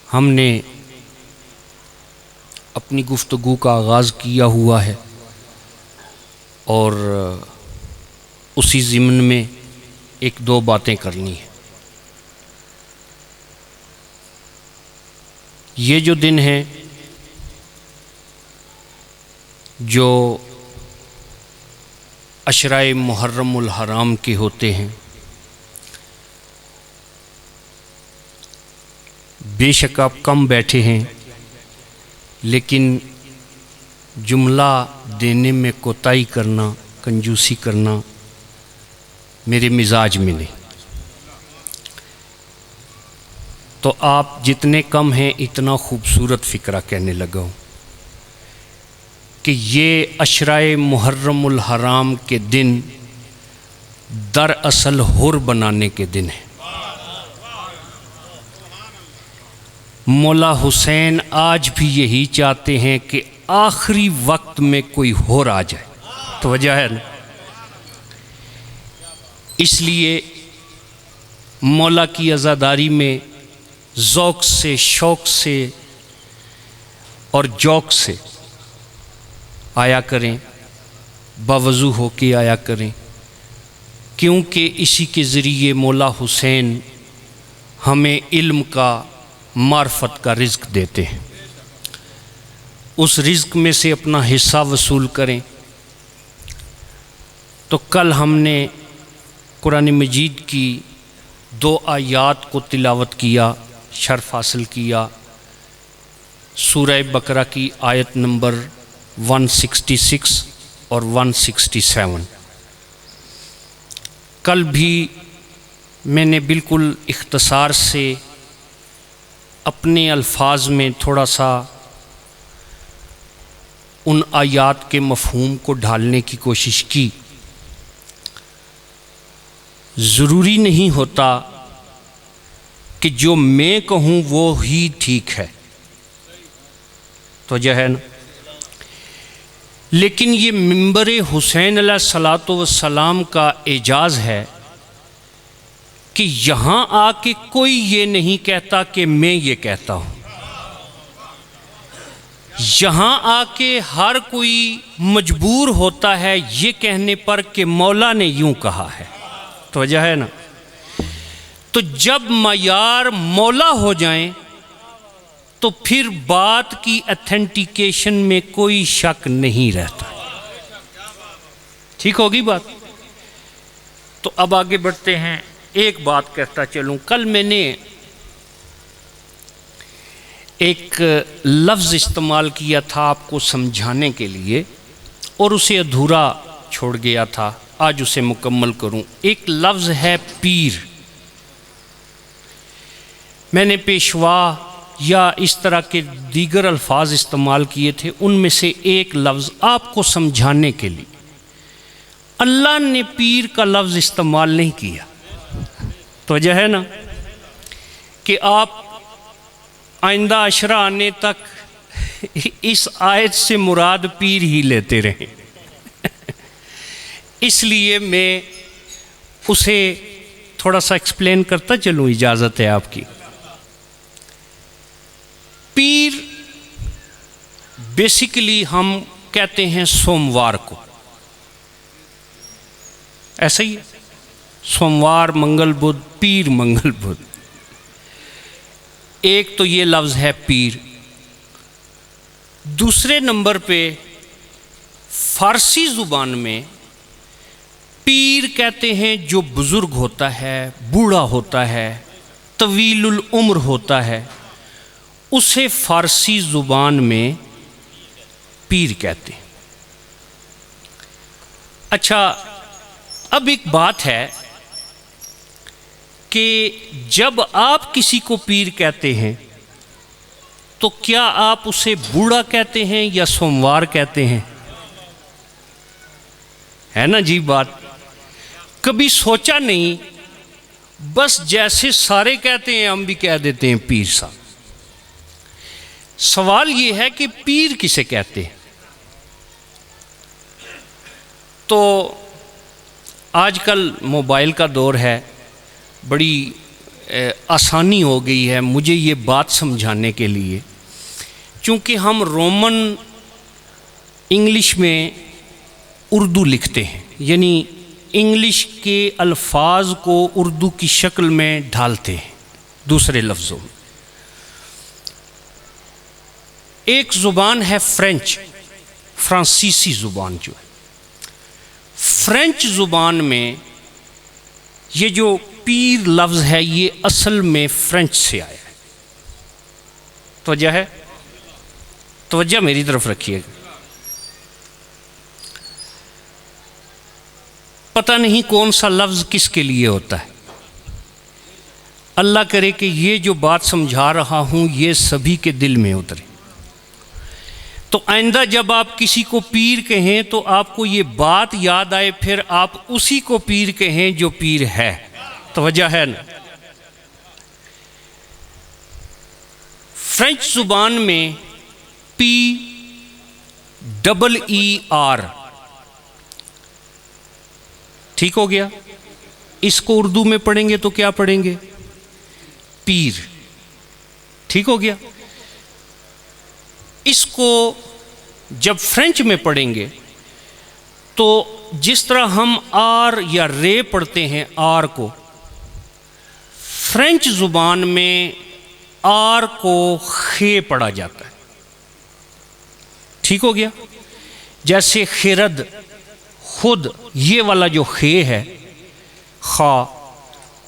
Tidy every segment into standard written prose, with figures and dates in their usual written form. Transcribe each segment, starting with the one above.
ہم نے اپنی گفتگو کا آغاز کیا ہوا ہے اور اسی ضمن میں ایک دو باتیں کرنی ہیں۔ یہ جو دن ہیں جو عشرۂ محرم الحرام کے ہوتے ہیں، بے شک آپ کم بیٹھے ہیں، لیکن جملہ دینے میں کوتاہی کرنا، کنجوسی کرنا میرے مزاج میں نہیں۔ تو آپ جتنے کم ہیں اتنا خوبصورت فکرہ کہنے لگا ہوں کہ یہ عشرۂ محرم الحرام کے دن دراصل حر بنانے کے دن ہیں۔ مولا حسین آج بھی یہی چاہتے ہیں کہ آخری وقت میں کوئی حر آ جائے، تو وجہ ہے نا۔ اس لیے مولا کی عزاداری میں ذوق سے، شوق سے اور جوق سے آیا کریں، باوضو ہو کے آیا کریں، کیونکہ اسی کے ذریعے مولا حسین ہمیں علم کا، معرفت کا رزق دیتے ہیں۔ اس رزق میں سے اپنا حصہ وصول کریں۔ تو کل ہم نے قرآن مجید کی 2 آیات کو تلاوت کیا، شرف حاصل کیا۔ سورہ بقرہ کی آیت نمبر 166 اور 167۔ کل بھی میں نے بالکل اختصار سے اپنے الفاظ میں تھوڑا سا ان آیات کے مفہوم کو ڈھالنے کی کوشش کی۔ ضروری نہیں ہوتا کہ جو میں کہوں وہ ہی ٹھیک ہے، تو جو ہے نا، لیکن یہ منبر حسین علیہ الصلوۃ والسلام کا اعجاز ہے کہ یہاں آ کے کوئی یہ نہیں کہتا کہ میں یہ کہتا ہوں۔ یہاں آ کے ہر کوئی مجبور ہوتا ہے یہ کہنے پر کہ مولا نے یوں کہا ہے، تو وجہ ہے نا۔ تو جب معیار مولا ہو جائیں تو پھر بات کی ایتھنٹیکیشن میں کوئی شک نہیں رہتا۔ ٹھیک ہوگی بات؟ تو اب آگے بڑھتے ہیں۔ ایک بات کہتا چلوں، کل میں نے ایک لفظ استعمال کیا تھا آپ کو سمجھانے کے لیے اور اسے ادھورا چھوڑ گیا تھا، آج اسے مکمل کروں۔ ایک لفظ ہے پیر۔ میں نے پیشوا یا اس طرح کے دیگر الفاظ استعمال کیے تھے، ان میں سے ایک لفظ آپ کو سمجھانے کے لیے، اللہ نے پیر کا لفظ استعمال نہیں کیا۔ تو وجہ ہے نا کہ آپ آئندہ عشرہ آنے تک اس آیت سے مراد پیر ہی لیتے رہیں۔ اس لیے میں اسے تھوڑا سا ایکسپلین کرتا چلوں، اجازت ہے آپ کی۔ پیر بیسیکلی ہم کہتے ہیں سوموار کو، ایسا ہی ہے، سوموار، منگل بدھ، پیر منگل بدھ۔ ایک تو یہ لفظ ہے پیر۔ دوسرے نمبر پہ فارسی زبان میں پیر کہتے ہیں جو بزرگ ہوتا ہے، بوڑھا ہوتا ہے، طویل العمر ہوتا ہے، اسے فارسی زبان میں پیر کہتے ہیں۔ اچھا، اب ایک بات ہے کہ جب آپ کسی کو پیر کہتے ہیں تو کیا آپ اسے بوڑھا کہتے ہیں یا سوموار کہتے ہیں؟ ہے نا جی بات؟ کبھی سوچا نہیں، بس جیسے سارے کہتے ہیں ہم بھی کہہ دیتے ہیں پیر صاحب۔ سوال یہ ہے کہ پیر کسے کہتے ہیں؟ تو آج کل موبائل کا دور ہے، بڑی آسانی ہو گئی ہے مجھے یہ بات سمجھانے کے لیے، چونکہ ہم رومن انگلش میں اردو لکھتے ہیں، یعنی انگلش کے الفاظ کو اردو کی شکل میں ڈھالتے ہیں دوسرے لفظوں میں۔ ایک زبان ہے فرینچ، فرانسیسی زبان جو ہے، فرینچ زبان میں یہ جو پیر لفظ ہے یہ اصل میں فرینچ سے آیا ہے۔ توجہ ہے؟ توجہ میری طرف رکھیے گا۔ پتہ نہیں کون سا لفظ کس کے لیے ہوتا ہے، اللہ کرے کہ یہ جو بات سمجھا رہا ہوں یہ سبھی کے دل میں اترے، تو آئندہ جب آپ کسی کو پیر کہیں تو آپ کو یہ بات یاد آئے، پھر آپ اسی کو پیر کہیں جو پیر ہے۔ توجہ ہے نا؟ فرینچ زبان میں PEER، ٹھیک ہو گیا؟ اس کو اردو میں پڑھیں گے تو کیا پڑھیں گے؟ پیر، ٹھیک ہو گیا؟ اس کو جب فرینچ میں پڑھیں گے تو جس طرح ہم آر یا رے پڑھتے ہیں آر کو، فرینچ زبان میں آر کو خے پڑھا جاتا ہے، ٹھیک ہو گیا؟ جیسے خرد، خود، یہ والا جو خے ہے خا،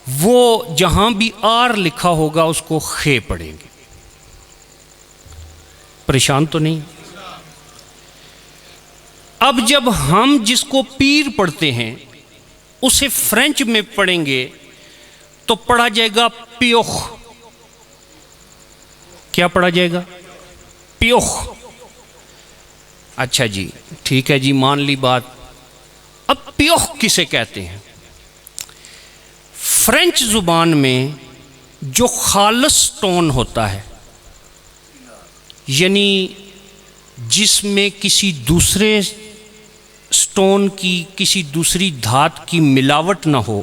وہ جہاں بھی آر لکھا ہوگا اس کو خے پڑھیں گے۔ پریشان تو نہیں؟ اب جب ہم جس کو پیر پڑھتے ہیں اسے فرینچ میں پڑھیں گے تو پڑھا جائے گا پیوخ۔ کیا پڑھا جائے گا؟ پیوخ۔ اچھا جی، ٹھیک ہے جی، مان لی بات۔ اب پیوخ کسے کہتے ہیں؟ فرینچ زبان میں جو خالص ٹون ہوتا ہے، یعنی جس میں کسی دوسرے سٹون کی، کسی دوسری دھات کی ملاوٹ نہ ہو،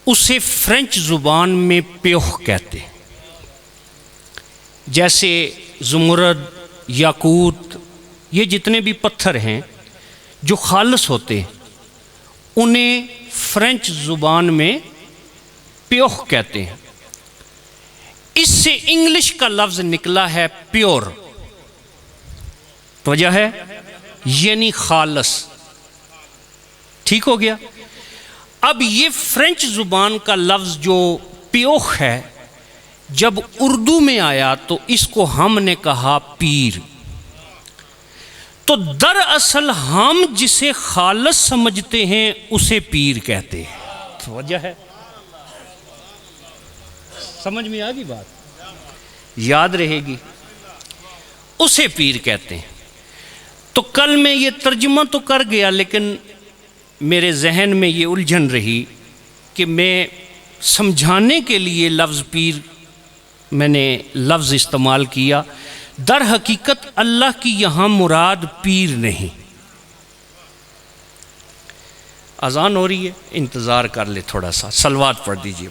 اسے فرینچ زبان میں پیوخ کہتے ہیں۔ جیسے زمرد، یاقوت، یہ جتنے بھی پتھر ہیں جو خالص ہوتے ہیں انہیں فرینچ زبان میں پیوخ کہتے ہیں۔ اس سے انگلش کا لفظ نکلا ہے پیور، توجہ ہے؟ یعنی خالص، ٹھیک ہو گیا؟ اب یہ فرینچ زبان کا لفظ جو پیوخ ہے جب اردو میں آیا تو اس کو ہم نے کہا پیر۔ تو دراصل ہم جسے خالص سمجھتے ہیں اسے پیر کہتے ہیں۔ توجہ ہے؟ سمجھ میں آ گئی بات؟ یاد رہے گی؟ اسے پیر کہتے ہیں۔ تو کل میں یہ ترجمہ تو کر گیا لیکن میرے ذہن میں یہ الجھن رہی کہ میں سمجھانے کے لیے لفظ پیر میں نے لفظ استعمال کیا، در حقیقت اللہ کی یہاں مراد پیر نہیں۔ اذان ہو رہی ہے، انتظار کر لے تھوڑا سا، صلوات پڑھ دیجئے۔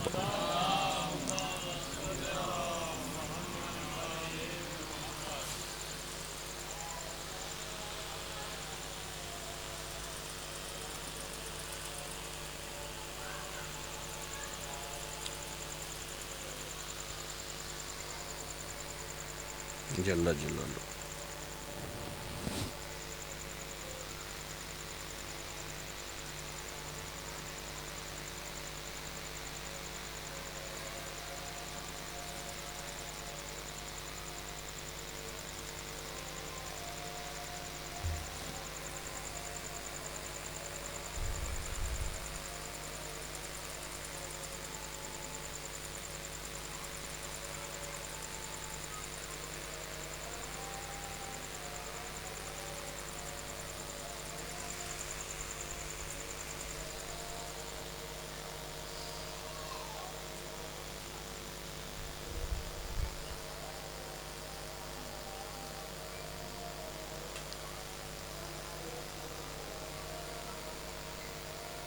جل جلالہ۔